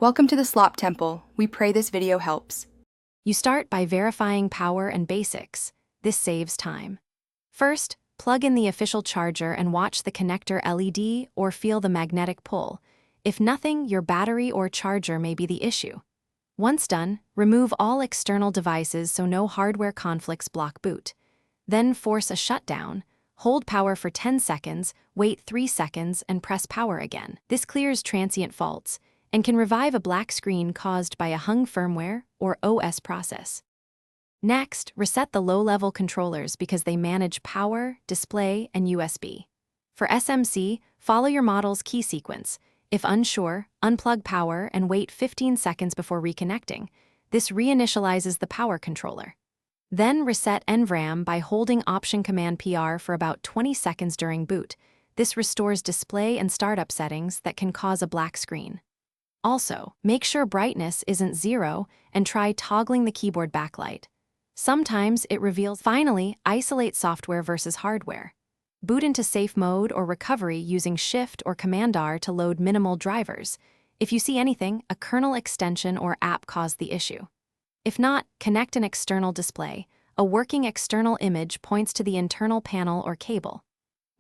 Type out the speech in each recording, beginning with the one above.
Welcome to the Slop Temple. We pray this video helps. You start by verifying power and basics. This saves time. First, plug in the official charger and watch the connector LED or feel the magnetic pull. If nothing, your battery or charger may be the issue. Once done, remove all external devices so no hardware conflicts block boot. Then force a shutdown. Hold power for 10 seconds, wait 3 seconds, and press power again. This clears transient faults and can revive a black screen caused by a hung firmware or OS process. Next, reset the low-level controllers because they manage power, display, and USB. For SMC, follow your model's key sequence. If unsure, unplug power and wait 15 seconds before reconnecting. This reinitializes the power controller. Then reset NVRAM by holding Option Command PR for about 20 seconds during boot. This restores display and startup settings that can cause a black screen. Also, make sure brightness isn't 0 and try toggling the keyboard backlight. Sometimes it reveals. Finally, isolate software versus hardware. Boot into safe mode or recovery using Shift or Command-R to load minimal drivers. If you see anything, a kernel extension or app caused the issue. If not, connect an external display. A working external image points to the internal panel or cable.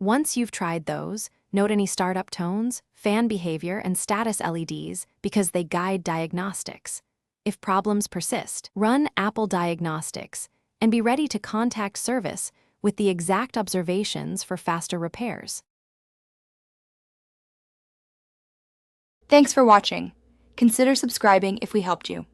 Once you've tried those, note any startup tones, fan behavior, and status LEDs because they guide diagnostics. If problems persist, run Apple Diagnostics and be ready to contact service with the exact observations for faster repairs. Thanks for watching. Consider subscribing if we helped you.